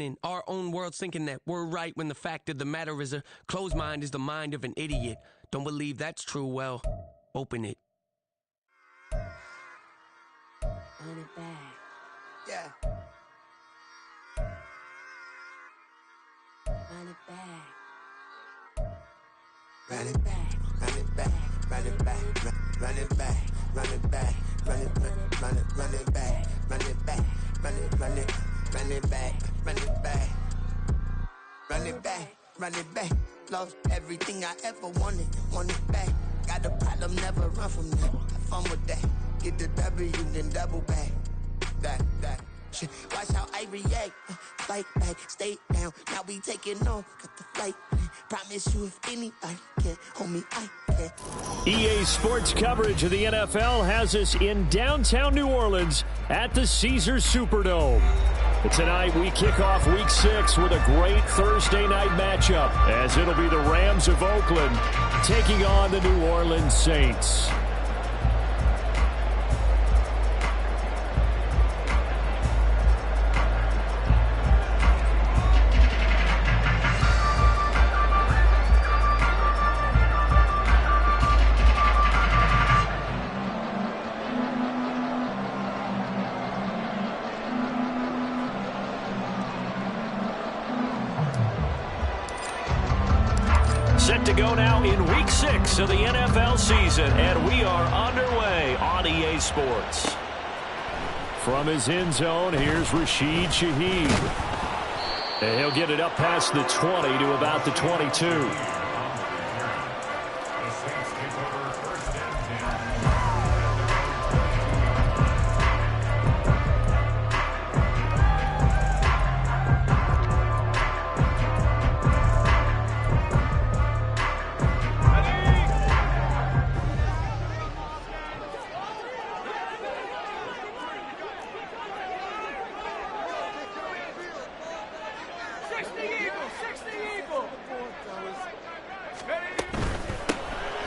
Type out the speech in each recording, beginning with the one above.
in our own worlds thinking that we're right when the fact of the matter is a closed mind is the mind of an idiot. Don't believe that's true, well, open it. Run it back. Yeah. Run it back. Run it back. Run it back. Run it back. Run it back. Run it back. Run it back. Run it back. Run it back. Run it back. Run it back. Run it back. Run it back. Run it back. Lost everything I ever wanted. Want it back. Got a problem, never run from that. Have fun with that. Get the W, then double back. That. Shit. Watch how I react. Fight back, stay down. Now we taking off. Got the flight plan. Promise you if anybody can hold me, I can. EA Sports coverage of the NFL has us in downtown New Orleans at the Caesars Superdome. Tonight we kick off Week 6 with a great Thursday night matchup, as it'll be the Rams of Oakland taking on the New Orleans Saints. Set to go now in Week 6 of the NFL season, and we are underway on EA Sports. From his end zone, here's Rashid Shaheed. And he'll get it up past the 20 to about the 22.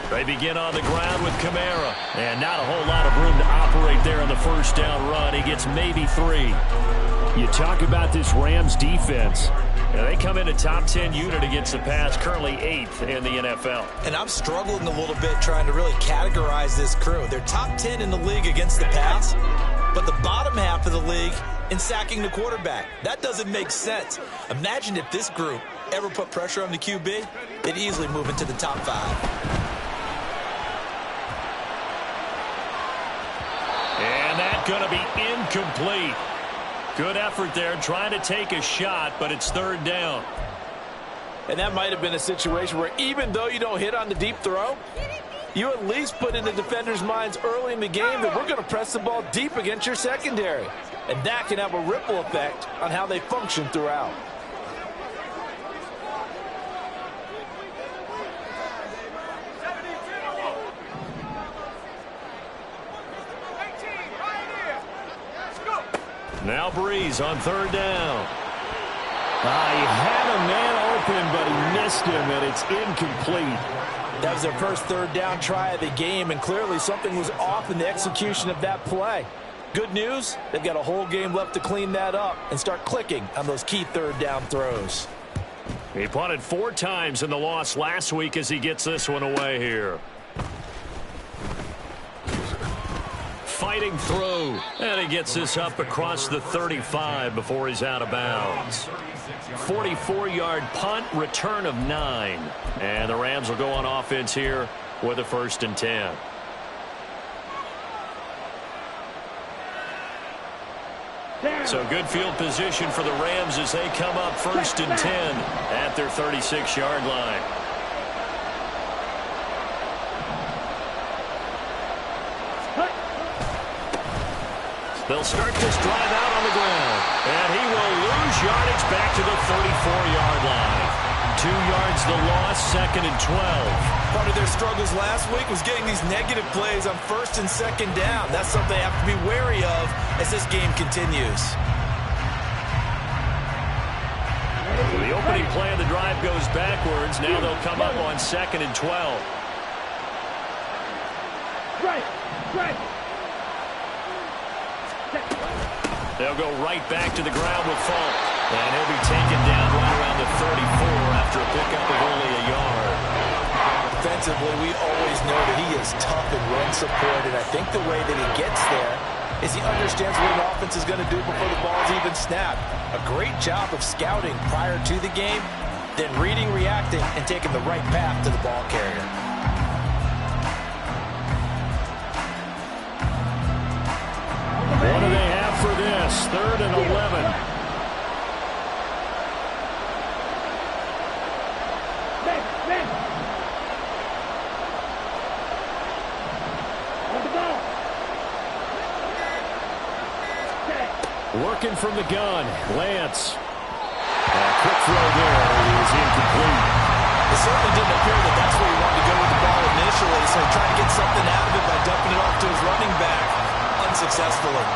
They begin on the ground with Kamara. And not a whole lot of room to operate there on the first down run. He gets maybe 3. You talk about this Rams defense. They come in a top 10 unit against the pass, currently 8th in the NFL. And I'm struggling a little bit trying to really categorize this crew. They're top 10 in the league against the pass, but the bottom half of the league in sacking the quarterback. That doesn't make sense. Imagine if this group ever put pressure on the QB, they'd easily move into the top 5. And that's going to be incomplete. Good effort there trying to take a shot, but it's third down. And that might have been a situation where even though you don't hit on the deep throw, you at least put in the defenders' minds early in the game that we're going to press the ball deep against your secondary. And that can have a ripple effect on how they function throughout. Now Breeze on third down. He had a man open, but he missed him, and it's incomplete. That was their first third down try of the game, and clearly something was off in the execution of that play. Good news, they've got a whole game left to clean that up and start clicking on those key third down throws. He punted 4 times in the loss last week as he gets this one away here. Fighting through, and he gets this up across the 35 before he's out of bounds. 44-yard punt, return of 9. And the Rams will go on offense here with a 1st and 10. So good field position for the Rams as they come up 1st and 10 at their 36-yard line. They'll start this drive out on the ground. And he will lose yardage back to the 34-yard line. 2 yards the loss, 2nd and 12. Part of their struggles last week was getting these negative plays on 1st and 2nd down. That's something they have to be wary of as this game continues. The opening play of the drive goes backwards. Now they'll come up on 2nd and 12. Right. They'll go right back to the ground with Falk. And he'll be taken down right around the 34 after a pickup of only a yard. Defensively, we always know that he is tough in run support, and I think the way that he gets there is he understands what an offense is going to do before the ball's even snapped. A great job of scouting prior to the game, then reading, reacting, and taking the right path to the ball carrier. What do they have for this? 3rd and 11. Working from the gun, Lance. Quick throw there is incomplete. It certainly didn't appear that that's where he wanted to go with the ball initially, so he tried to get something out of it by dumping it off to his running back unsuccessfully.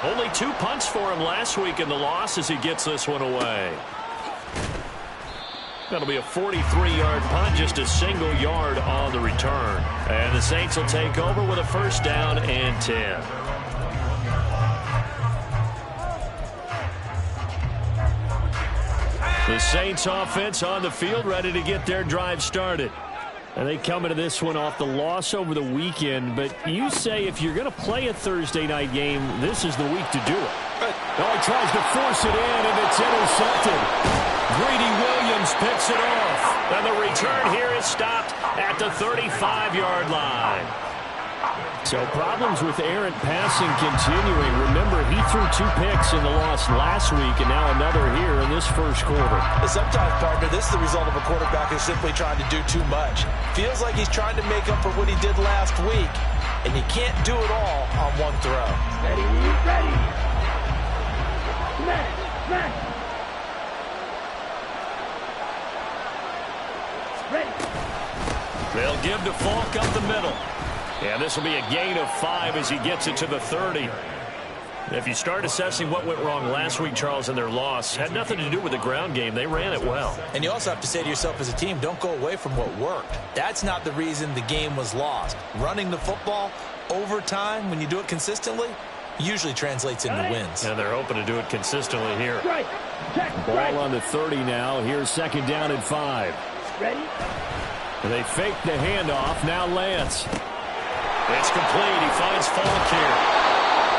Only 2 punts for him last week in the loss as he gets this one away. That'll be a 43-yard punt, just a single yard on the return. And the Saints will take over with a 1st down and 10. The Saints offense on the field, ready to get their drive started. And they come into this one off the loss over the weekend. But you say if you're going to play a Thursday night game, this is the week to do it. Oh, he tries to force it in, and it's intercepted. Greedy Williams picks it off. And the return here is stopped at the 35-yard line. So problems with errant passing continuing. Remember, he threw 2 picks in the loss last week, and now another here in this first quarter. Sometimes, partner, this is the result of a quarterback who's simply trying to do too much. Feels like he's trying to make up for what he did last week, and you can't do it all on one throw. Ready, ready. Smash, smash. Ready. They'll give to Falk up the middle. And this will be a gain of 5 as he gets it to the 30. If you start assessing what went wrong last week, Charles, in their loss, had nothing to do with the ground game. They ran it well. And you also have to say to yourself as a team, don't go away from what worked. That's not the reason the game was lost. Running the football over time, when you do it consistently, usually translates into wins. And they're hoping to do it consistently here. Ball on the 30 now. Here's 2nd down and 5. Ready? They fake the handoff. Now Lance. It's complete. He finds Falk here.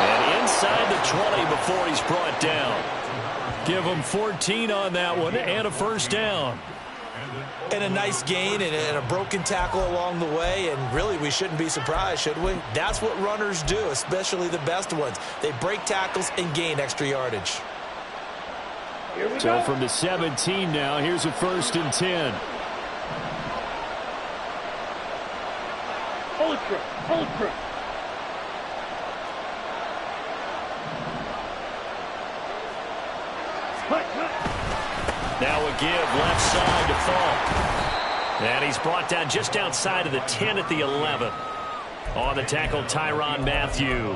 And inside the 20 before he's brought down. Give him 14 on that one and a 1st down. And a nice gain and a broken tackle along the way. And really, we shouldn't be surprised, should we? That's what runners do, especially the best ones. They break tackles and gain extra yardage. So from the 17 now, here's a 1st and 10. Ultra, ultra. Now a give left side to Falk. And he's brought down just outside of the 10 at the 11. On the tackle, Tyrann Mathieu.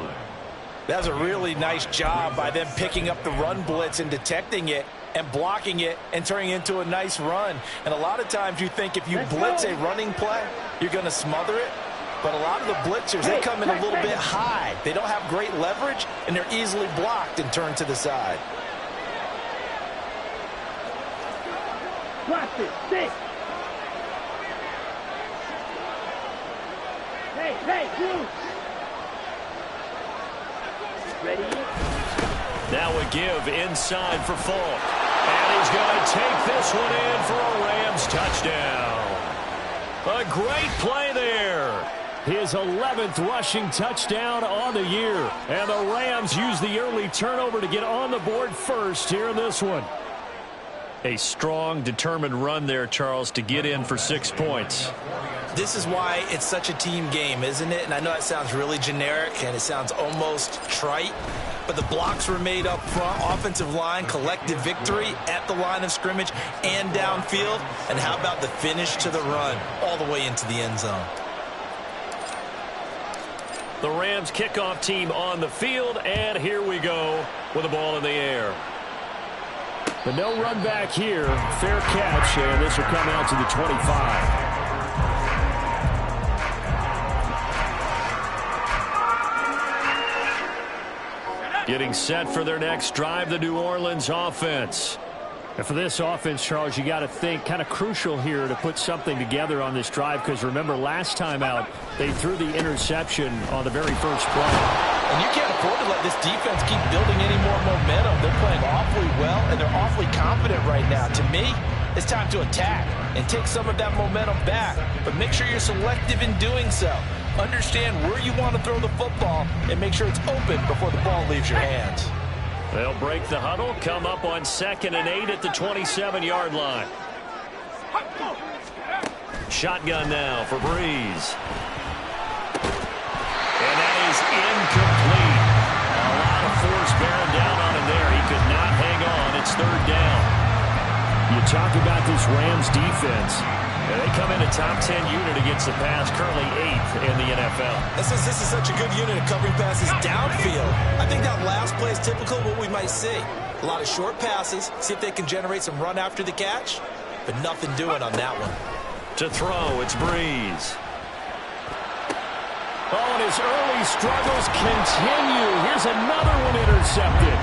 That was a really nice job by them picking up the run blitz and detecting it and blocking it and turning it into a nice run. And a lot of times you think if you blitz a running play, you're going to smother it. But a lot of the blitzers, they come in a little bit high. They don't have great leverage, and they're easily blocked and turned to the side. Watch it, stick. Hey, you. Ready? Now a give inside for Falk. And he's going to take this one in for a Rams touchdown. A great play there. His 11th rushing touchdown on the year. And the Rams use the early turnover to get on the board first here in this one. A strong, determined run there, Charles, to get in for 6 points. This is why it's such a team game, isn't it? And I know that sounds really generic and it sounds almost trite, but the blocks were made up front, offensive line, collective victory at the line of scrimmage and downfield. And how about the finish to the run all the way into the end zone? The Rams kickoff team on the field, and here we go with the ball in the air. But no run back here. Fair catch, and this will come out to the 25. Getting set for their next drive, the New Orleans offense. And for this offense, Charles, you got to think kind of crucial here to put something together on this drive, because remember last time out they threw the interception on the very first play. And you can't afford to let this defense keep building any more momentum. They're playing awfully well, and they're awfully confident right now. To me, it's time to attack and take some of that momentum back. But make sure you're selective in doing so. Understand where you want to throw the football and make sure it's open before the ball leaves your hands. They'll break the huddle, come up on 2nd and 8 at the 27-yard line. Shotgun now for Breeze. And that is incomplete. A lot of force bearing down on him there. He could not hang on. It's 3rd down. You talk about this Rams defense. They come in a top 10 unit against the pass, currently 8th in the NFL. This is such a good unit of covering passes downfield. I think that last play is typical of what we might see. A lot of short passes, see if they can generate some run after the catch, but nothing doing on that one. To throw, it's Breeze. Oh, and his early struggles continue. Here's another one intercepted.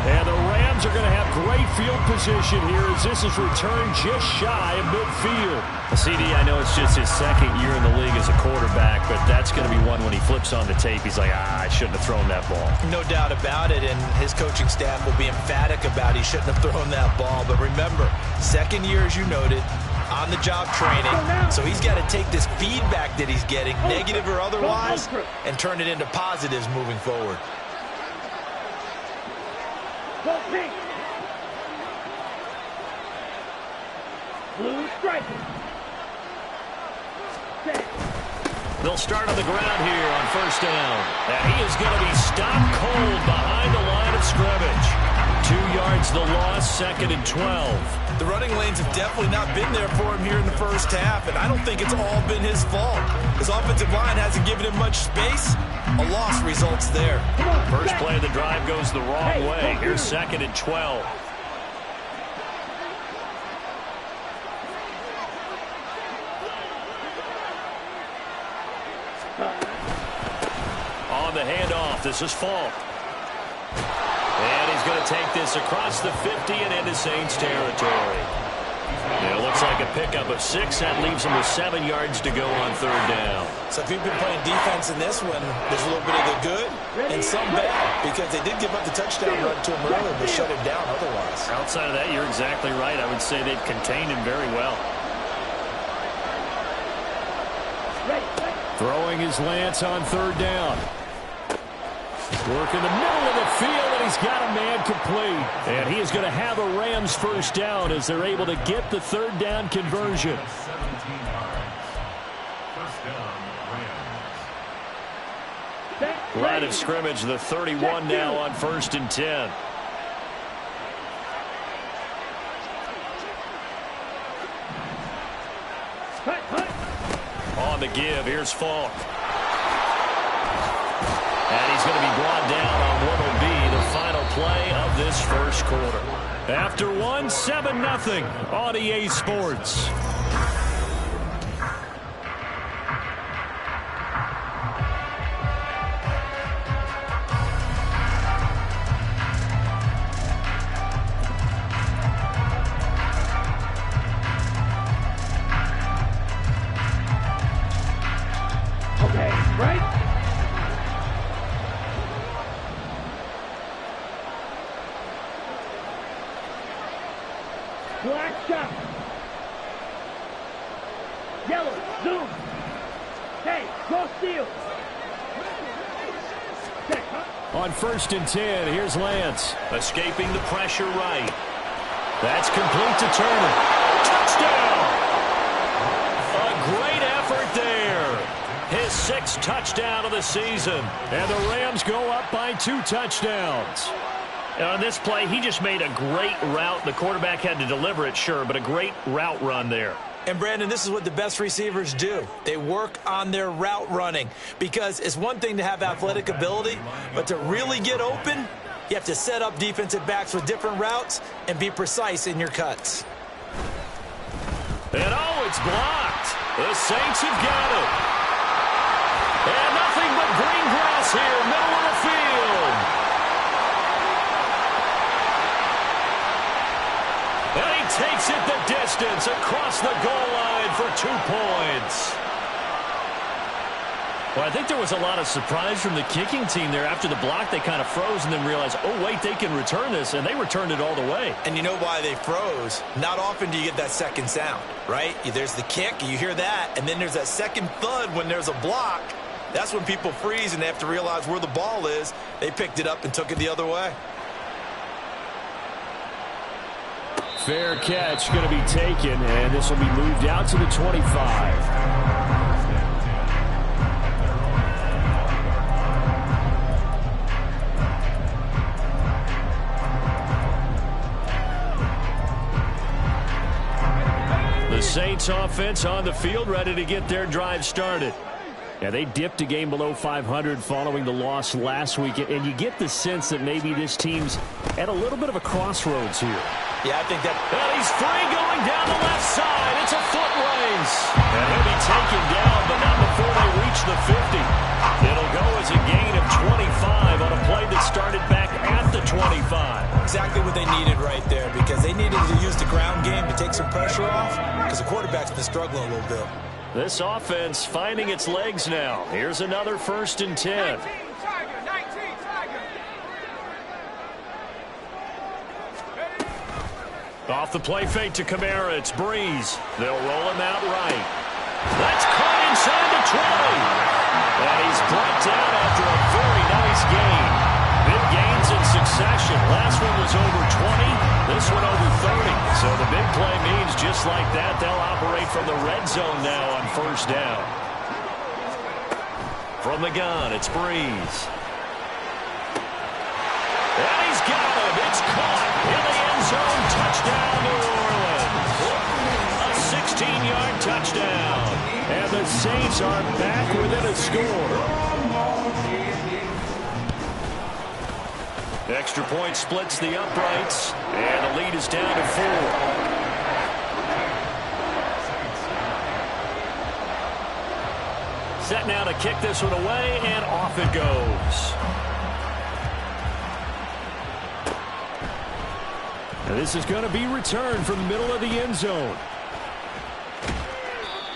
And the Rams are going to have great field position here as this is returned just shy of midfield. CD, I know it's just his 2nd year in the league as a quarterback, but that's going to be one when he flips on the tape. He's like, I shouldn't have thrown that ball. No doubt about it, and his coaching staff will be emphatic about he shouldn't have thrown that ball. But remember, 2nd year, as you noted, on-the-job training, so he's got to take this feedback that he's getting, negative or otherwise, and turn it into positives moving forward. Go pink. Blue stripe. Set. They'll start on the ground here on 1st down. And he is going to be stopped cold behind the line of scrimmage. 2 yards the loss, 2nd and 12. The running lanes have definitely not been there for him here in the first half, and I don't think it's all been his fault. His offensive line hasn't given him much space. A loss results there. First play of the drive goes the wrong way. Here's 2nd and 12. On the handoff, this is Falk. And he's going to take this across the 50 and into Saints territory. It looks like a pickup of 6. That leaves him with 7 yards to go on 3rd down. So if you've been playing defense in this one, there's a little bit of the good and some bad, because they did give up the touchdown run to him earlier, but shut him down otherwise. Outside of that, you're exactly right. I would say they've contained him very well. Throwing his Lance on 3rd down. Work in the middle of the field, and he's got a man complete. And he is going to have a Rams 1st down as they're able to get the 3rd down conversion. Line of scrimmage, the 31 now on 1st and 10. On the give, here's Falk. And he's going to be brought down on what will be the final play of this first quarter. After 1, 7-0 on EA Sports. Okay, right? Black shot. Yellow, zoom. Hey, go steal. Check, huh? On 1st and 10, here's Lance. Escaping the pressure right. That's complete to Turner. Touchdown! A great effort there. His 6th touchdown of the season. And the Rams go up by 2 touchdowns. On this play, he just made a great route. The quarterback had to deliver it, sure, but a great route run there. And, Brandon, this is what the best receivers do. They work on their route running, because it's one thing to have athletic ability, but to really get open, you have to set up defensive backs with different routes and be precise in your cuts. And, oh, it's blocked. The Saints have got it. And nothing but green grass here, middle of the field. takes it the distance across the goal line for 2 points. Well, I think there was a lot of surprise from the kicking team there. After the block, they kind of froze and then realized, oh, wait, they can return this, and they returned it all the way. And you know why they froze? Not often do you get that second sound, right? There's the kick, you hear that, and then there's that second thud when there's a block. That's when people freeze and they have to realize where the ball is. They picked it up and took it the other way. Fair catch going to be taken, and this will be moved out to the 25. The Saints offense on the field, ready to get their drive started. Yeah, they dipped a game below 500 following the loss last week, and you get the sense that maybe this team's at a little bit of a crossroads here. Yeah, I think that... And he's free going down the left side. It's a foot race. And he'll be taken down, but not before they reach the 50. It'll go as a gain of 25 on a play that started back at the 25. Exactly what they needed right there, because they needed to use the ground game to take some pressure off, because the quarterback's been struggling a little bit. This offense finding its legs now. Here's another 1st and 10. Off the play fake to Kamara. It's Breeze. They'll roll him out right. That's caught inside the 20. And he's brought down after a very nice gain. Big gains in succession. Last one was over 20. This one over 30. So the big play means just like that, they'll operate from the red zone now on 1st down. From the gun, it's Breeze. And he's got him. It's caught in the end zone. Touchdown, New Orleans. A 16-yard touchdown. And the Saints are back within a score. Extra point splits the uprights, and the lead is down to 4. Set now to kick this one away, and off it goes. And this is going to be returned from the middle of the end zone.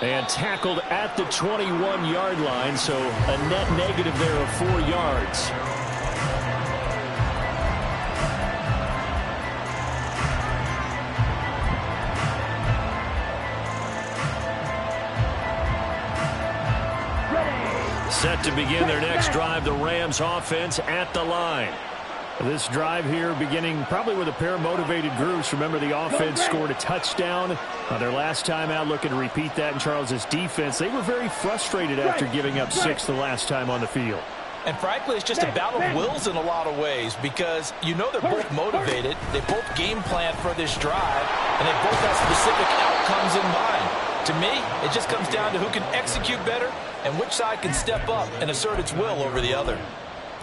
And tackled at the 21-yard line, so a net negative there of 4 yards. Set to begin their next drive, the Rams offense at the line. This drive here beginning probably with a pair of motivated groups. Remember, the offense scored a touchdown their last time out, looking to repeat that in Charles's defense. They were very frustrated after giving up 6 the last time on the field. And frankly, it's just a battle of wills in a lot of ways, because you know they're both motivated. They both game plan for this drive, and they both have specific outcomes in mind. To me, it just comes down to who can execute better and which side can step up and assert its will over the other.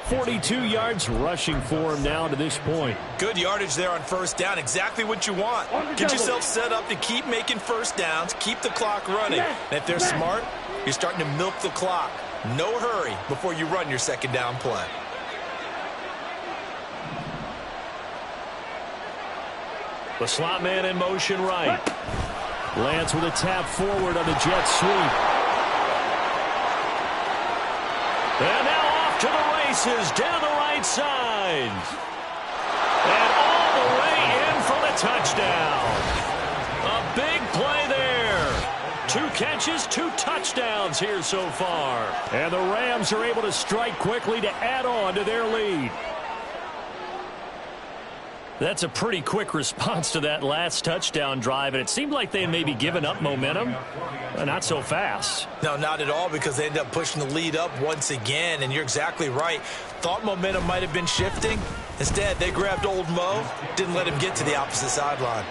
42 yards rushing for him now to this point. Good yardage there on 1st down. Exactly what you want. Get yourself set up to keep making 1st downs, keep the clock running. And if they're smart, you're starting to milk the clock. No hurry before you run your 2nd down play. The slot man in motion right. Lance with a tap forward on the jet sweep. And now off to the races down the right side. And all the way in for the touchdown. A big play there. 2 catches, 2 touchdowns here so far. And the Rams are able to strike quickly to add on to their lead. That's a pretty quick response to that last touchdown drive, and it seemed like they had maybe given up momentum. Not so fast. No, not at all, because they ended up pushing the lead up once again, and you're exactly right. Thought momentum might have been shifting. Instead, they grabbed old Mo, didn't let him get to the opposite sideline.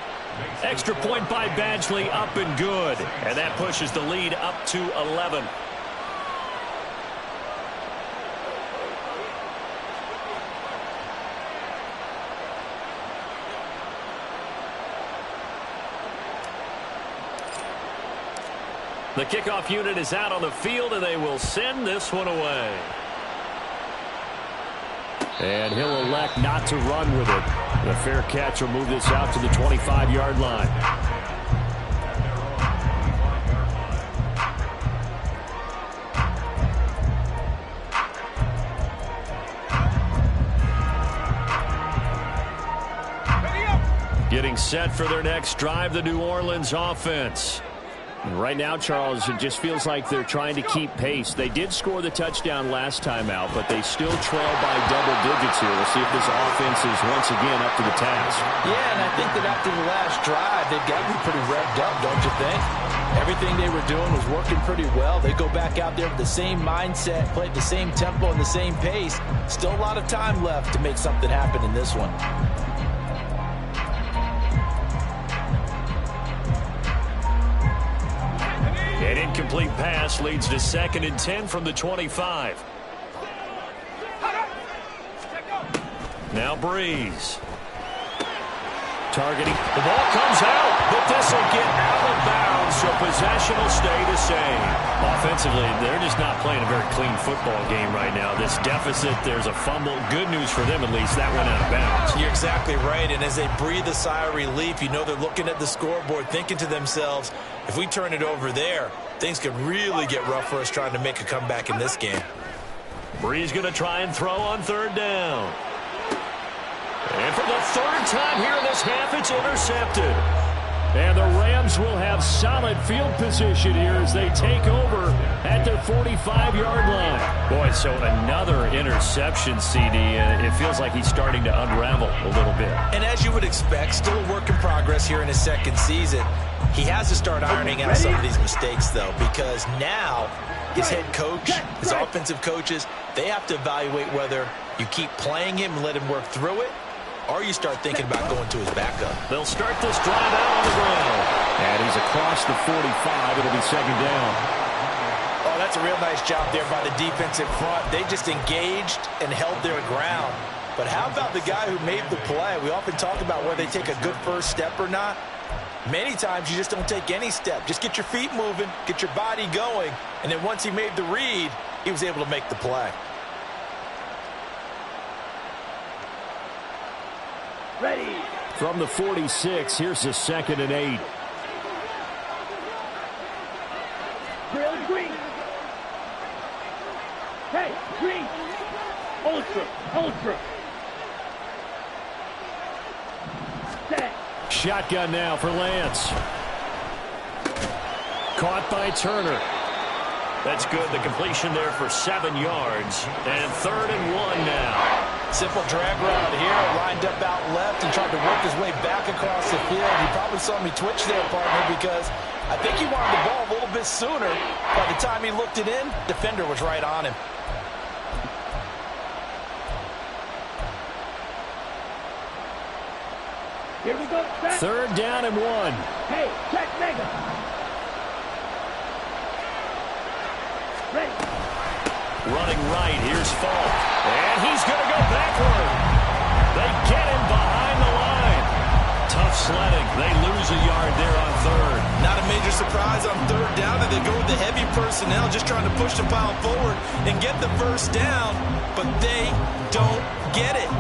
Extra point by Badgley, up and good. And that pushes the lead up to 11. The kickoff unit is out on the field, and they will send this one away. And he'll elect not to run with it. The fair catch will move this out to the 25-yard line. Getting set for their next drive, the New Orleans offense. And right now, Charles, it just feels like they're trying to keep pace. They did score the touchdown last time out, but they still trail by double digits here. We'll see if this offense is once again up to the task. Yeah, and I think that after the last drive, they've got to be pretty revved up, don't you think? Everything they were doing was working pretty well. They go back out there with the same mindset, play at the same tempo and the same pace. Still a lot of time left to make something happen in this one. An incomplete pass leads to 2nd and 10 from the 25. Now Breeze. Targeting. The ball comes out, but this will get out of bounds, so possession will stay the same. Offensively, they're just not playing a very clean football game right now. This deficit, there's a fumble. Good news for them, at least. That went out of bounds. You're exactly right, and as they breathe a sigh of relief, you know they're looking at the scoreboard, thinking to themselves, if we turn it over there, things could really get rough for us trying to make a comeback in this game. Breeze going to try and throw on 3rd down. And for the 3rd time here in this half, it's intercepted. And the Rams will have solid field position here as they take over at their 45-yard line. Boy, so another interception, CD. It feels like he's starting to unravel a little bit. And as you would expect, still a work in progress here in his 2nd season. He has to start ironing out some of these mistakes, though, because now his head coach, his offensive coaches, they have to evaluate whether you keep playing him and let him work through it, or you start thinking about going to his backup. They'll start this drive out on the ground. And he's across the 45. It'll be 2nd down. Oh, that's a real nice job there by the defense in front. They just engaged and held their ground. But how about the guy who made the play? We often talk about whether they take a good first step or not. Many times you just don't take any step. Just get your feet moving, get your body going, and then once he made the read, he was able to make the play. Ready. From the 46, here's the 2nd and 8. Drill green. Hey, green. Ultra, ultra. Set. Shotgun now for Lance. Caught by Turner. That's good. The completion there for 7 yards. And 3rd and 1 now. Simple drag route here, lined up out left and tried to work his way back across the field. You probably saw me twitch there, partner, because I think he wanted the ball a little bit sooner. By the time he looked it in, defender was right on him. Here we go. Set. 3rd down and 1. Hey, check mega. Ready. Running right, here's Falk. And he's going to go backward. They get him behind the line. Tough sledding. They lose a yard there on 3rd. Not a major surprise on 3rd down. They go with the heavy personnel, just trying to push the pile forward and get the first down, but they don't get it.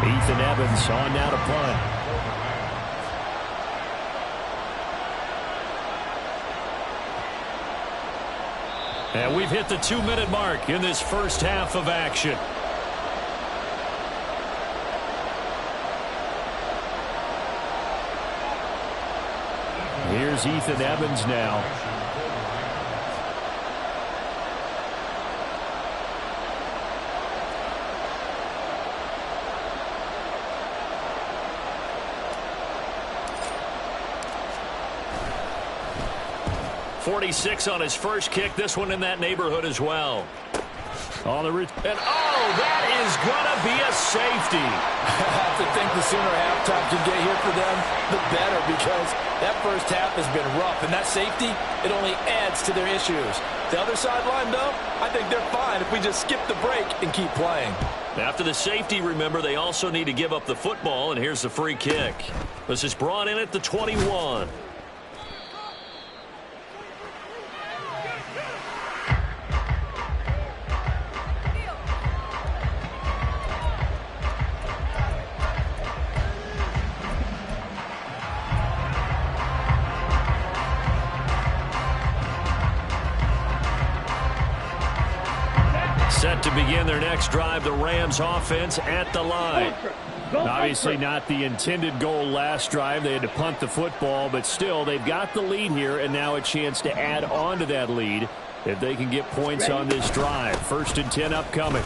Ethan Evans on now to punt. And we've hit the 2-minute mark in this first half of action. Here's Ethan Evans now. .46 on his first kick. This one in that neighborhood as well. On the and that is going to be a safety. I have to think the sooner halftime can get here for them, the better, because that first half has been rough. And that safety, it only adds to their issues. The other sideline, though, I think they're fine if we just skip the break and keep playing. After the safety, remember, they also need to give up the football, and here's the free kick. This is brought in at the 21. Set to begin their next drive, the Rams offense at the line. Obviously not the intended goal last drive. They had to punt the football, but still they've got the lead here, and now a chance to add on to that lead if they can get points on this drive. 1st and 10 upcoming.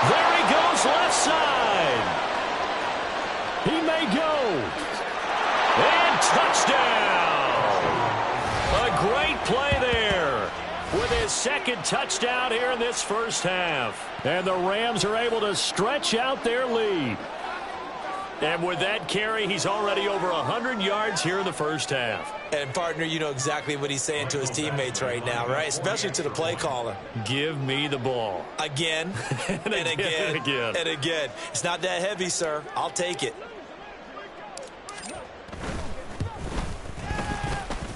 There he goes, left side. He may go. And touchdown. A great play there with his second touchdown here in this first half. And the Rams are able to stretch out their lead. And with that carry, he's already over 100 yards here in the first half. And, partner, you know exactly what he's saying to his teammates right now, right? Especially to the play caller. Give me the ball. Again, and again, and again. It's not that heavy, sir. I'll take it.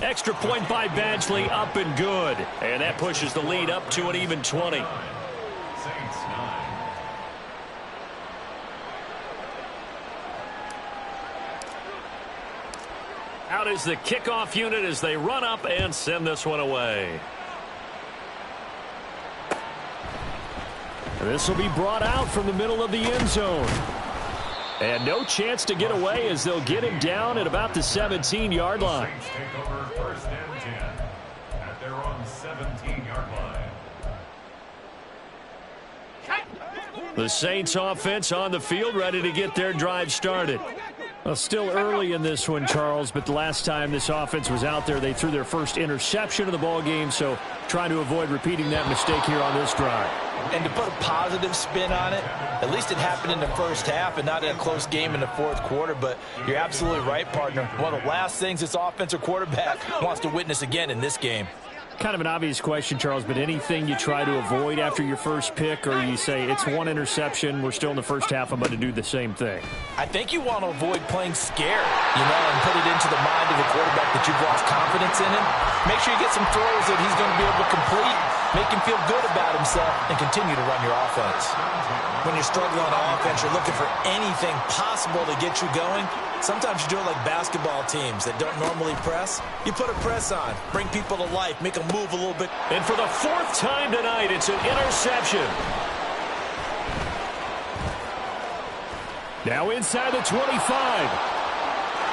Extra point by Badgley, up and good. And that pushes the lead up to an even 20. Out is the kickoff unit as they run up and send this one away. And this will be brought out from the middle of the end zone. And no chance to get away as they'll get him down at about the 17-yard line. Take over 1st and 10 at their own 17-yard line. The Saints offense on the field, ready to get their drive started. Well, still early in this one, Charles, but the last time this offense was out there, they threw their first interception of the ball game, so trying to avoid repeating that mistake here on this drive. And to put a positive spin on it, at least it happened in the first half and not in a close game in the 4th quarter, but you're absolutely right, partner. One of the last things this offensive quarterback wants to witness again in this game. Kind of an obvious question, Charles, but anything you try to avoid after your first pick, or you say it's one interception, we're still in the first half, I'm going to do the same thing? I think you want to avoid playing scared, and put it into the mind of the quarterback that you've lost confidence in him. Make sure you get some throws that he's going to be able to complete, make him feel good about himself, and continue to run your offense. When you're struggling on offense, you're looking for anything possible to get you going. Sometimes you do it like basketball teams that don't normally press. You put a press on, bring people to life, make them move a little bit. And for the 4th time tonight, it's an interception. Now inside the 25.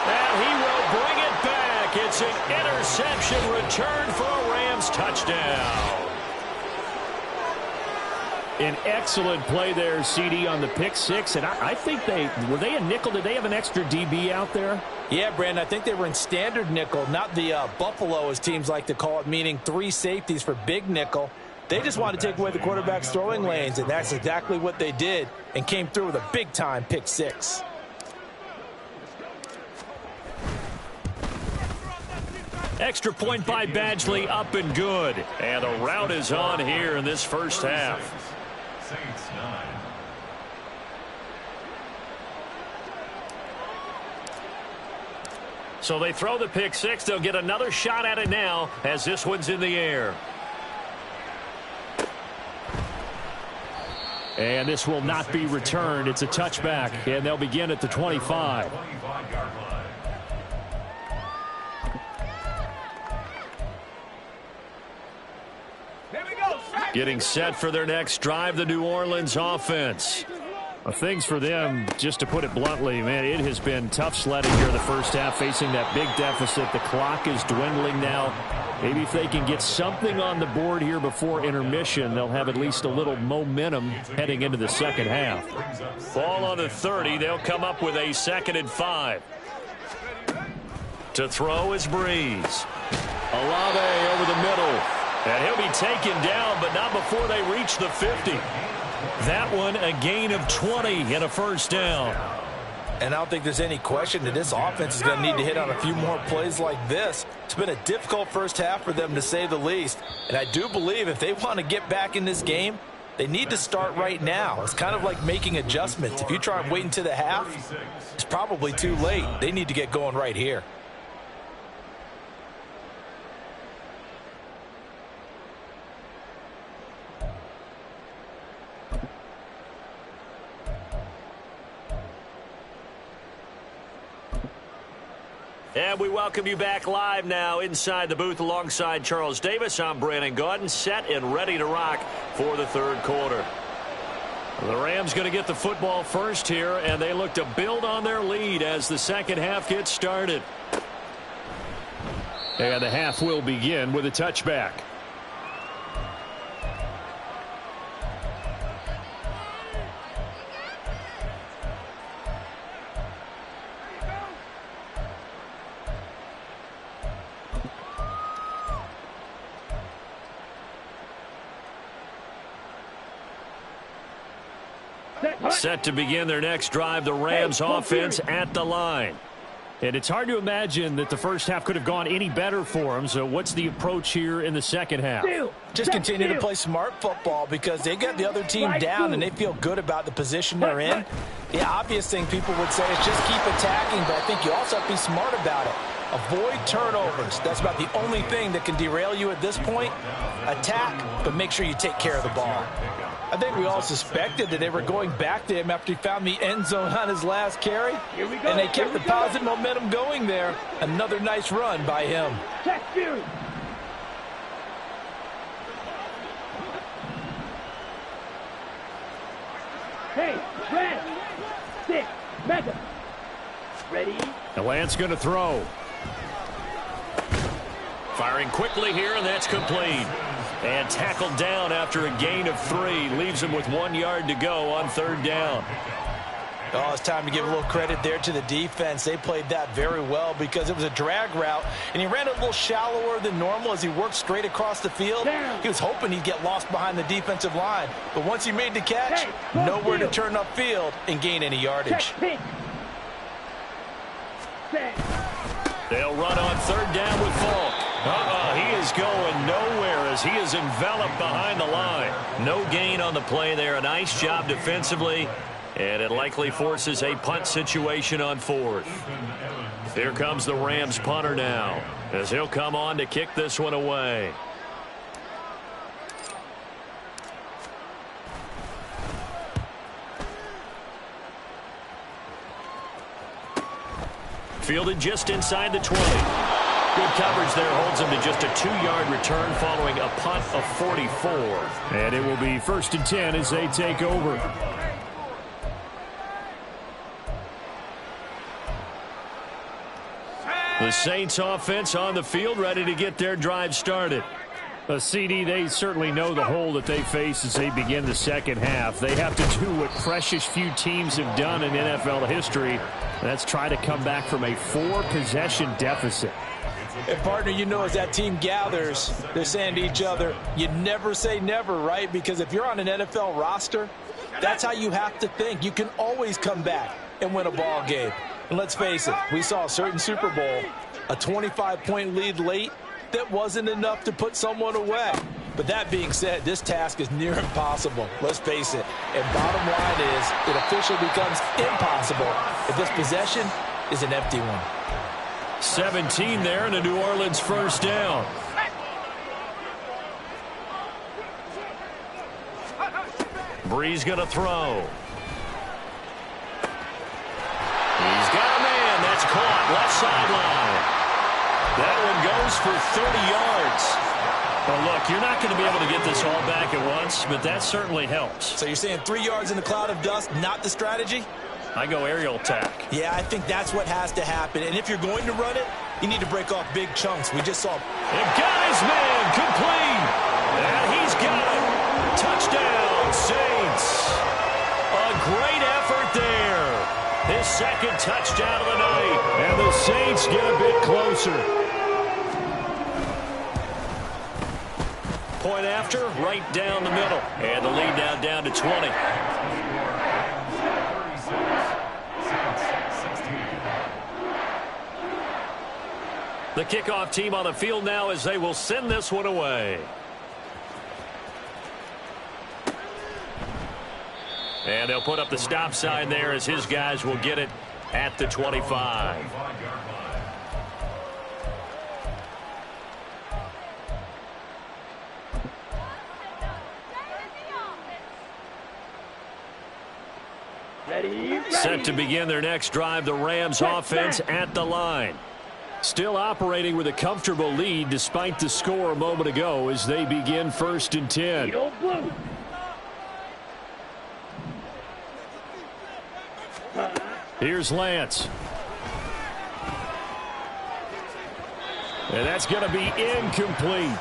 And he will bring it back. It's an interception return for a Rams touchdown. An excellent play there, CD, on the pick six. And I think were they a nickel? Did they have an extra DB out there? Yeah, Brandon, I think they were in standard nickel, not the Buffalo, as teams like to call it, meaning 3 safeties for big nickel. They just wanted to take away the quarterback's throwing lanes, and that's exactly what they did and came through with a big-time pick six. Extra point by Badgley, up and good. And the route is on here in this first half. Saints 9. So they throw the pick six. They'll get another shot at it now as this one's in the air. And this will not be returned. It's a touchback, and they'll begin at the 25. 25-yard line. Getting set for their next drive, the New Orleans offense. Things for them, just to put it bluntly, man, it has been tough sledding here in the first half, facing that big deficit. The clock is dwindling now. Maybe if they can get something on the board here before intermission, they'll have at least a little momentum heading into the second half. Ball on the 30. They'll come up with a 2nd and 5. To throw is Breeze. Olave over the middle. And he'll be taken down, but not before they reach the 50. That one a gain of 20 and a first down. And I don't think there's any question that this offense is going to need to hit on a few more plays like this. It's been a difficult first half for them, to say the least. And I do believe if they want to get back in this game, they need to start right now. It's kind of like making adjustments. If you try and wait until the half, it's probably too late. They need to get going right here. And we welcome you back live now inside the booth alongside Charles Davis. I'm Brandon Gaudin, set and ready to rock for the third quarter. The Rams going to get the football first here, and they look to build on their lead as the second half gets started. And the half will begin with a touchback. Set to begin their next drive, the Rams offense at the line. And it's hard to imagine that the first half could have gone any better for them. So what's the approach here in the second half? Just continue to play smart football because they got the other team down and they feel good about the position they're in. The obvious thing people would say is just keep attacking, but I think you also have to be smart about it. Avoid turnovers. That's about the only thing that can derail you at this point. Attack, but make sure you take care of the ball. I think we all suspected that they were going back to him after he found the end zone on his last carry. And they kept the positive momentum going there. Another nice run by him. Hey, Red, 6, Mega. Ready? The Lance going to throw. Firing quickly here, and that's complete. And tackled down after a gain of 3. Leaves him with 1 yard to go on third down. Oh, it's time to give a little credit there to the defense. They played that very well because it was a drag route, and he ran a little shallower than normal as he worked straight across the field. He was hoping he'd get lost behind the defensive line, but once he made the catch, nowhere to turn upfield and gain any yardage. They'll run on third down with Falk. He is going nowhere as he is enveloped behind the line. No gain on the play there. A nice job defensively, and it likely forces a punt situation on fourth. Here comes the Rams punter now as he'll come on to kick this one away. Fielded just inside the 20. Good coverage there holds him to just a 2-yard return following a punt of 44. And it will be 1st and 10 as they take over. The Saints offense on the field ready to get their drive started. CD, they certainly know the hole that they face as they begin the second half. They have to do what precious few teams have done in NFL history. That's try to come back from a 4-possession deficit. And, partner, you know as that team gathers, they're saying to each other, you never say never, right? Because if you're on an NFL roster, that's how you have to think. You can always come back and win a ball game. And let's face it, we saw a certain Super Bowl, a 25-point lead late, that wasn't enough to put someone away. But that being said, this task is near impossible. Let's face it. And bottom line is, it officially becomes impossible if this possession is an empty one. 17 there and a New Orleans first down. Breeze going to throw. He's got a man. That's caught. Left sideline. That one goes for 30 yards. Well, look, you're not going to be able to get this all back at once, but that certainly helps. So you're saying 3 yards in the cloud of dust, not the strategy? I go aerial attack. Yeah, I think that's what has to happen. And if you're going to run it, you need to break off big chunks. We just saw. It got his man complete. And he's got it. Touchdown, Saints. A great effort there. His second touchdown of the night. And the Saints get a bit closer. point after, right down the middle. And the lead now down to 20. The kickoff team on the field now as they will send this one away. And they'll put up the stop sign there as his guys will get it at the 25. Ready. Set to begin their next drive, the Rams offense at the line. Still operating with a comfortable lead despite the score a moment ago as they begin 1st and 10. Blue. Here's Lance. And that's going to be incomplete.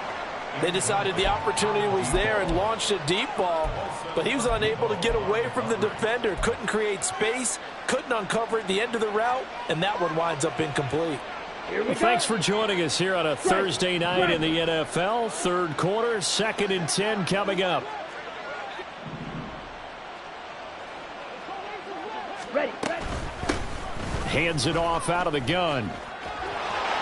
They decided the opportunity was there and launched a deep ball, but he was unable to get away from the defender. Couldn't create space, couldn't uncover at the end of the route, and that one winds up incomplete. Well, thanks for joining us here on a Thursday night in the NFL. 3rd quarter, 2nd and 10 coming up. Ready. Hands it off out of the gun.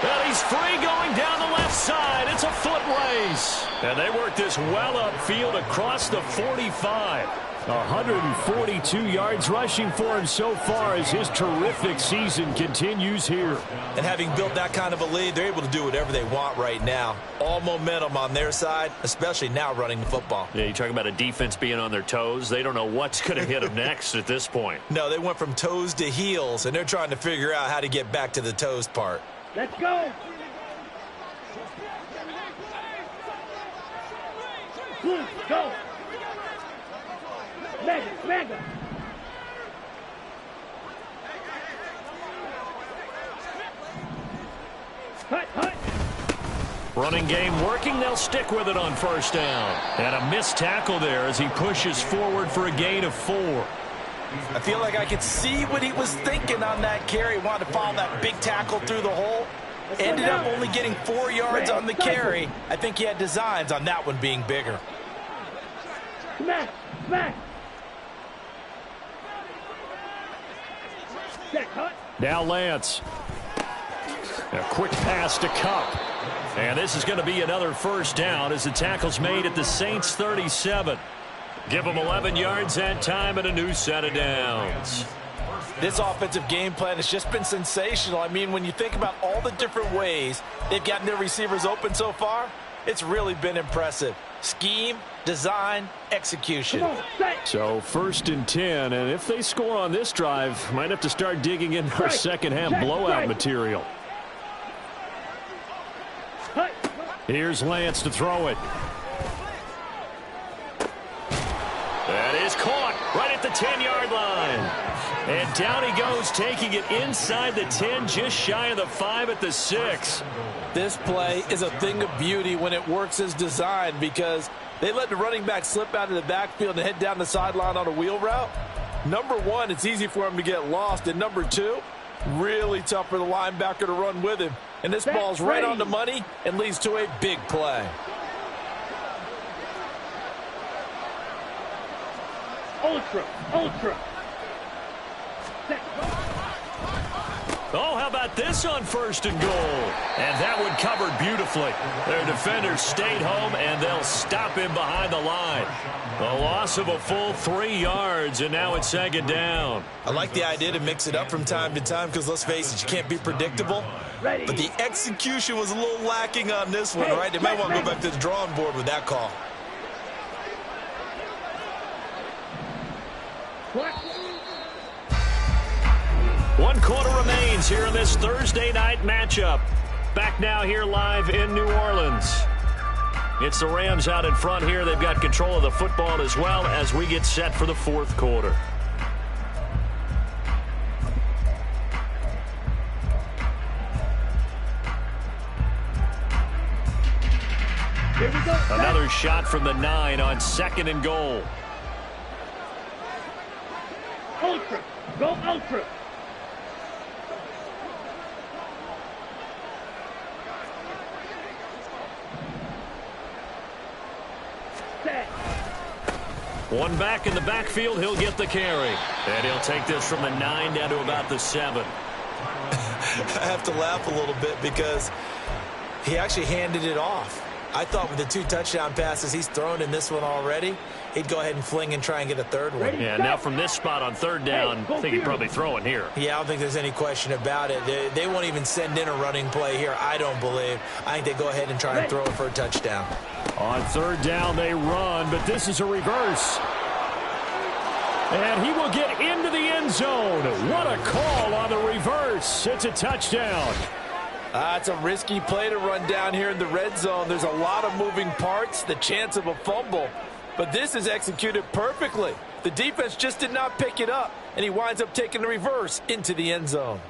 Well, he's free going down the left side. It's a foot race. And they work this well upfield across the 45. 142 yards rushing for him so far as his terrific season continues here. And having built that kind of a lead, they're able to do whatever they want right now. All momentum on their side, especially now running the football. Yeah, you talk about a defense being on their toes. They don't know what's going to hit them next at this point. No, they went from toes to heels, and they're trying to figure out how to get back to the toes part. Let's go. Blue, go. Mega. Hut. Running game working. They'll stick with it on 1st down. And a missed tackle there as he pushes forward for a gain of 4. I feel like I could see what he was thinking on that carry. Wanted to follow that big tackle through the hole. Ended up only getting 4 yards on the carry. I think he had designs on that one being bigger. Smack. Now Lance. A quick pass to Cup. And this is going to be another 1st down as the tackle's made at the Saints 37. Give them 11 yards that time and a new set of downs. This offensive game plan has just been sensational. I mean, when you think about all the different ways they've gotten their receivers open so far, it's really been impressive. Scheme, design, execution. So 1st and 10, and if they score on this drive, might have to start digging in our second half blowout material. Here's Lance to throw it. That is caught right at the 10-yard line. And down he goes, taking it inside the 10, just shy of the 5 at the 6. This play is a thing of beauty when it works as designed because they let the running back slip out of the backfield and head down the sideline on a wheel route. Number one, it's easy for him to get lost. And number two, really tough for the linebacker to run with him. And this ball's right on the money and leads to a big play. Ultra. Oh, how about this on 1st and goal? And that one covered beautifully. Their defenders stayed home, and they'll stop him behind the line. A loss of a full 3 yards, and now it's 2nd down. I like the idea to mix it up from time to time because, let's face it, you can't be predictable. But the execution was a little lacking on this one, right? They might want to go back to the drawing board with that call. One quarter remains here in this Thursday night matchup. Back now here live in New Orleans. It's the Rams out in front here. They've got control of the football as well as we get set for the 4th quarter. Here we go. Another shot from the 9 on 2nd and goal. Ultra. Go ultra. One back in the backfield, he'll get the carry. And he'll take this from the 9 down to about the 7. I have to laugh a little bit because he actually handed it off. I thought with the 2 touchdown passes he's thrown in this one already, he'd go ahead and fling and try and get a third one. Yeah, now from this spot on 3rd down, I think he'd probably throw it here. Yeah, I don't think there's any question about it. They won't even send in a running play here, I don't believe. I think they go ahead and try and throw it for a touchdown. On 3rd down, they run, but this is a reverse. And he will get into the end zone. What a call on the reverse. It's a touchdown. It's a risky play to run down here in the red zone. There's a lot of moving parts, the chance of a fumble. But this is executed perfectly. The defense just did not pick it up, and he winds up taking the reverse into the end zone.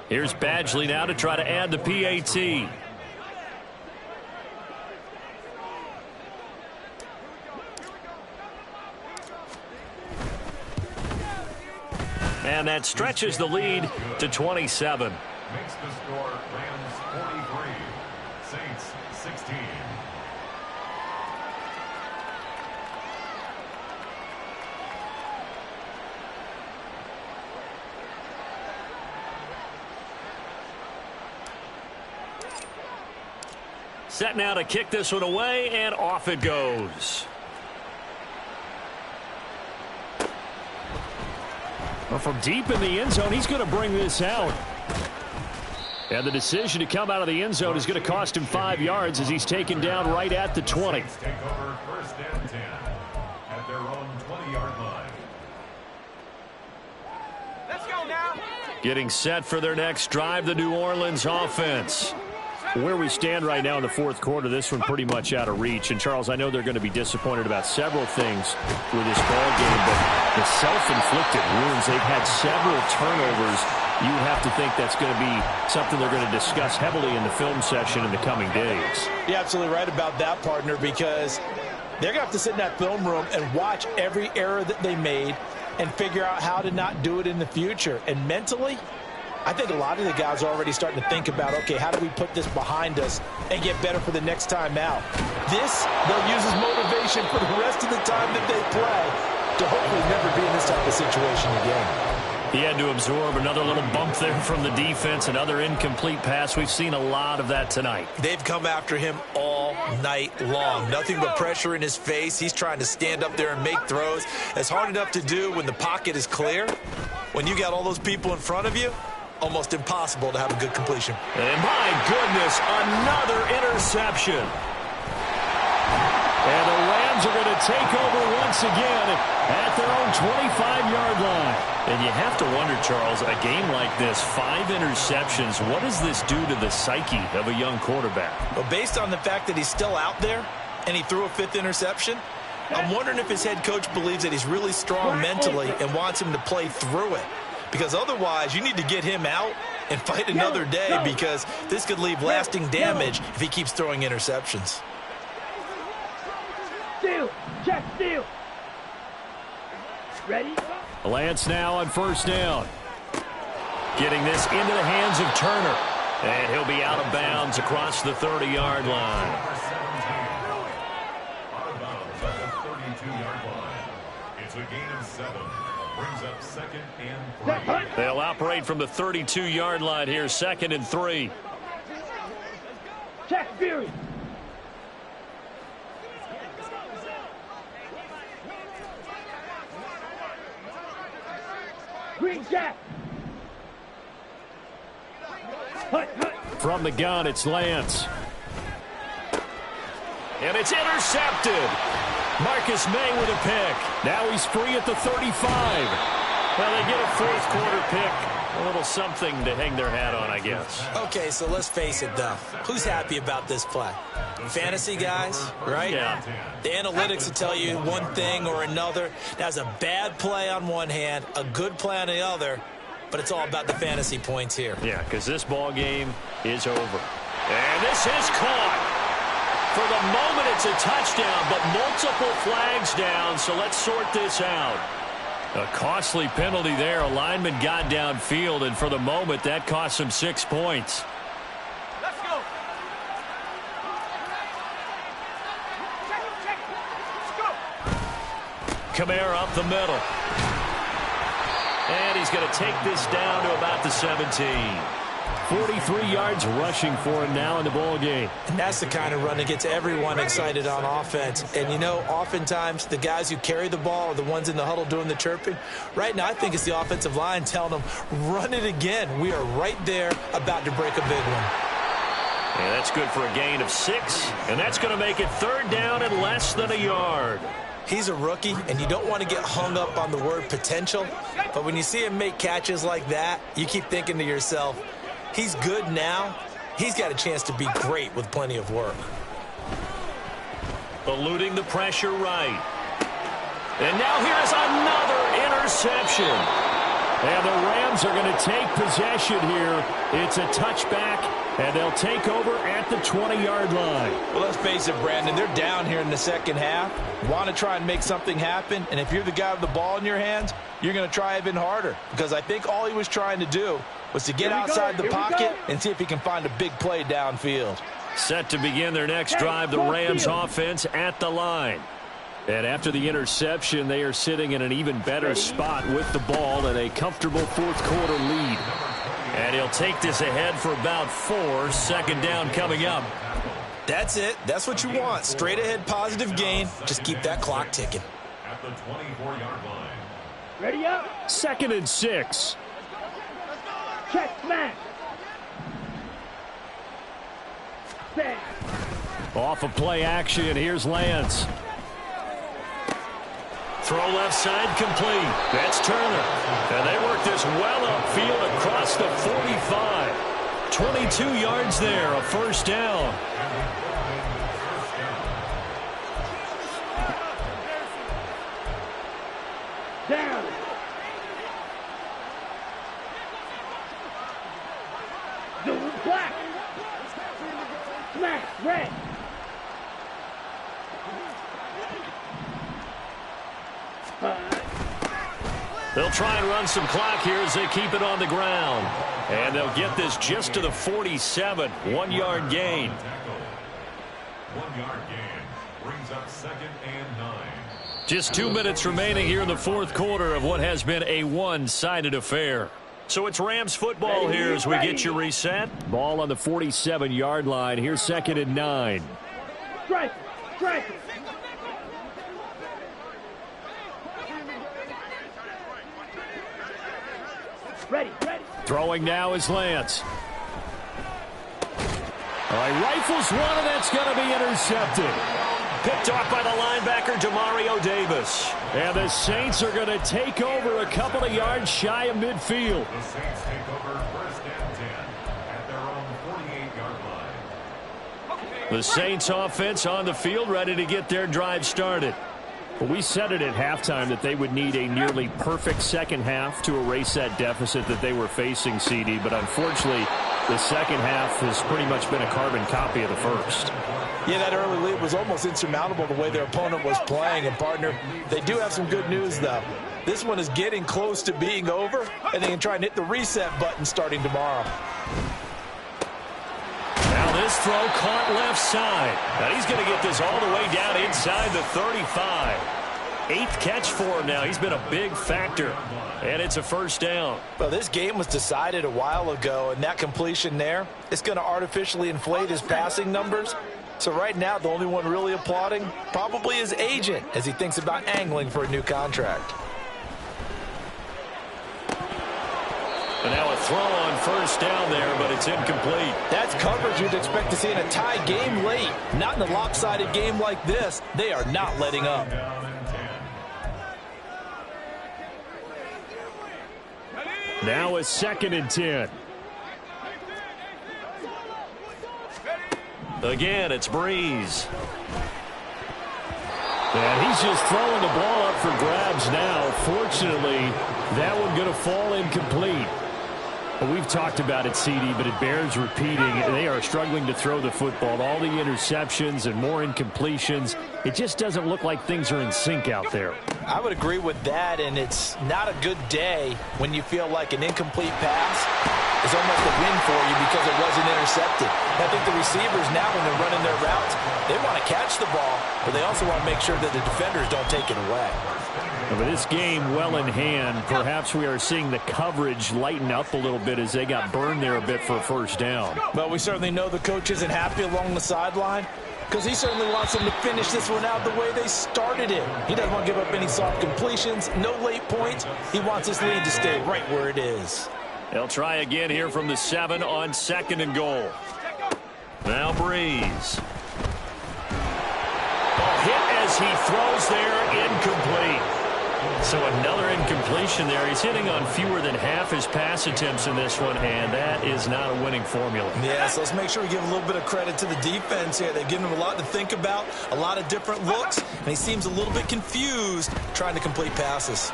Here's Badgley now to try to add the PAT. And that stretches the lead to 27. Makes the score Rams 43, Saints 16. Set now to kick this one away, and off it goes. Well, from deep in the end zone, he's going to bring this out. And the decision to come out of the end zone is going to cost him 5 yards as he's taken down right at the 20. Take over 1st and 10 at their own 20-yard line. Let's go now. Getting set for their next drive, the New Orleans offense. Where we stand right now in the 4th quarter, this one pretty much out of reach. And, Charles, I know they're going to be disappointed about several things with this ball game, but the self-inflicted wounds, they've had several turnovers. You have to think that's going to be something they're going to discuss heavily in the film session in the coming days. You're absolutely right about that, partner, because they're going to have to sit in that film room and watch every error that they made and figure out how to not do it in the future. And mentally, I think a lot of the guys are already starting to think about, okay, how do we put this behind us and get better for the next time out? This, they'll use as motivation for the rest of the time that they play to hopefully never be in this type of situation again. He had to absorb another little bump there from the defense, another incomplete pass. We've seen a lot of that tonight. They've come after him all night long. Nothing but pressure in his face. He's trying to stand up there and make throws. It's hard enough to do when the pocket is clear. When you got all those people in front of you, almost impossible to have a good completion. And my goodness, another interception. And the Rams are going to take over once again at their own 25-yard line. And you have to wonder, Charles, a game like this, 5 interceptions, what does this do to the psyche of a young quarterback? Well, based on the fact that he's still out there and he threw a 5th interception, I'm wondering if his head coach believes that he's really strong mentally and wants him to play through it. Because otherwise, you need to get him out and fight another day, because this could leave lasting damage if he keeps throwing interceptions. Steal. Check steal. Ready? Lance now on 1st down. Getting this into the hands of Turner. And he'll be out of bounds across the 30-yard line. Out of bounds at the 32-yard line. It's a gain of 7. Brings up 2nd and 3. They'll operate from the 32-yard line here, 2nd and 3. Check Fury. Green Jack. From the gun, it's Lance. And it's intercepted. Marcus May with a pick. Now he's free at the 35. Well, they get a 4th quarter pick. A little something to hang their hat on, I guess. Okay, so let's face it, though. Who's happy about this play? Fantasy guys, right? Yeah. The analytics will tell you one thing or another. That's a bad play on one hand, a good play on the other, but it's all about the fantasy points here. Yeah, because this ball game is over. And this is caught. For the moment, it's a touchdown, but multiple flags down, so let's sort this out. A costly penalty there. A lineman got downfield, and for the moment, that cost him 6 points. Let's go. Check. Let's go. Kamara up the middle. And he's going to take this down to about the 17. 43 yards rushing for him now in the ball game. And that's the kind of run that gets everyone excited on offense. And, you know, oftentimes the guys who carry the ball are the ones in the huddle doing the chirping. Right now, I think it's the offensive line telling them, run it again. We are right there about to break a big one. And that's good for a gain of 6. And that's going to make it third down and less than a yard. He's a rookie, and you don't want to get hung up on the word potential. But when you see him make catches like that, you keep thinking to yourself, he's good now. He's got a chance to be great with plenty of work. Eluding the pressure right. And now here's another interception. And the Rams are going to take possession here. It's a touchback, and they'll take over at the 20-yard line. Well, let's face it, Brandon, they're down here in the second half. Want to try and make something happen, and if you're the guy with the ball in your hands, you're going to try even harder, because I think all he was trying to do was to get outside the pocket and see if he can find a big play downfield. Set to begin their next drive, the Rams offense at the line. And after the interception, they are sitting in an even better spot with the ball and a comfortable fourth-quarter lead. And he'll take this ahead for about 4. Second down coming up. That's it. That's what you want. Straight ahead positive gain. Just keep that clock ticking. At the 24-yard line. Ready up. 2nd and 6. Check, smash. Set. Off of play action, here's Lance. Throw left side complete. That's Turner. And they work this well upfield across the 45. 22 yards there, a first down. Down. Zoom black. Smash red. They'll try and run some clock here as they keep it on the ground. And they'll get this just to the 47. 1-yard gain. 1-yard gain brings up 2nd and 9. Just 2 minutes remaining here in the fourth quarter of what has been a one-sided affair. So it's Rams football here as we get you reset. Ball on the 47-yard line. Here's 2nd and 9. Strike. Strike. Ready, ready. Throwing now is Lance. All right, rifles one, and that's going to be intercepted. Picked off by the linebacker, Demario Davis. And the Saints are going to take over a couple of yards shy of midfield. The Saints take over 1st and 10 at their own 48-yard line. The Saints offense on the field, ready to get their drive started. Well, we said it at halftime that they would need a nearly perfect second half to erase that deficit that they were facing, CD. But unfortunately, the second half has pretty much been a carbon copy of the first. Yeah, that early lead was almost insurmountable the way their opponent was playing. And, partner, they do have some good news, though. This one is getting close to being over, and they can try and hit the reset button starting tomorrow. Now this throw caught left side. Now he's going to get this all the way down inside the 35. 8th catch for him now. He's been a big factor. And it's a first down. Well, this game was decided a while ago, and that completion there is going to artificially inflate his passing numbers. So right now, the only one really applauding probably his agent as he thinks about angling for a new contract. And now a throw on first down there, but it's incomplete. That's coverage you'd expect to see in a tie game late. Not in a lopsided game like this. They are not letting up. Now a 2nd and 10. Again, it's Breeze. And he's just throwing the ball up for grabs now. Fortunately, that one going to fall incomplete. Well, we've talked about it, CD, but it bears repeating. They are struggling to throw the football. All the interceptions and more incompletions. It just doesn't look like things are in sync out there. I would agree with that, and it's not a good day when you feel like an incomplete pass is almost a win for you because it wasn't intercepted. I think the receivers now, when they're running their routes, they want to catch the ball, but they also want to make sure that the defenders don't take it away. With this game well in hand, perhaps we are seeing the coverage lighten up a little bit as they got burned there a bit for a first down. But we certainly know the coach isn't happy along the sideline because he certainly wants them to finish this one out the way they started it. He doesn't want to give up any soft completions, no late points. He wants his lead to stay right where it is. They'll try again here from the 7 on 2nd and goal. Now Breeze. Hit as he throws there, incomplete. So another incompletion there. He's hitting on fewer than half his pass attempts in this one, and that is not a winning formula. Yeah, so let's make sure we give a little bit of credit to the defense here. They've given him a lot to think about, a lot of different looks, and he seems a little bit confused trying to complete passes.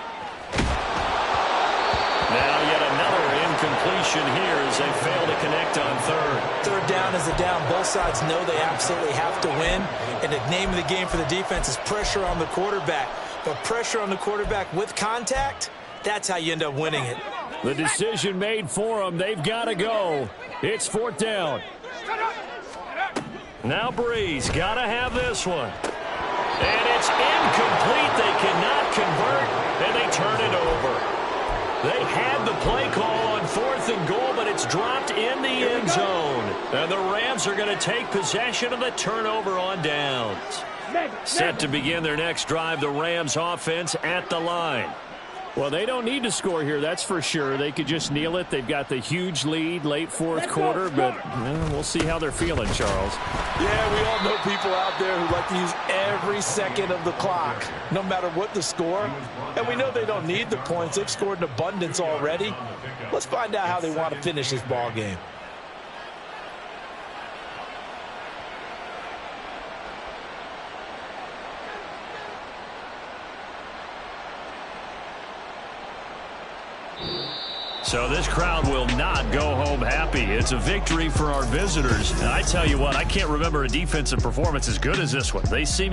Now yet another incompletion here as they fail to connect on 3rd. 3rd down is a down. Both sides know they absolutely have to win, and the name of the game for the defense is pressure on the quarterback. But pressure on the quarterback with contact, that's how you end up winning it. The decision made for them. They've got to go. It's 4th down. Now Breeze got to have this one. And it's incomplete. They cannot convert, and they turn it over. They had the play call on 4th and goal, but it's dropped in the end zone. And the Rams are going to take possession of the turnover on downs. Set to begin their next drive, the Rams offense at the line. Well, they don't need to score here, that's for sure. They could just kneel it. They've got the huge lead late 4th quarter, but we'll see how they're feeling, Charles. Yeah, we all know people out there who like to use every second of the clock, no matter what the score. And we know they don't need the points. They've scored in abundance already. Let's find out how they want to finish this ball game. So this crowd will not go home happy. It's a victory for our visitors. And I tell you what, I can't remember a defensive performance as good as this one. They seem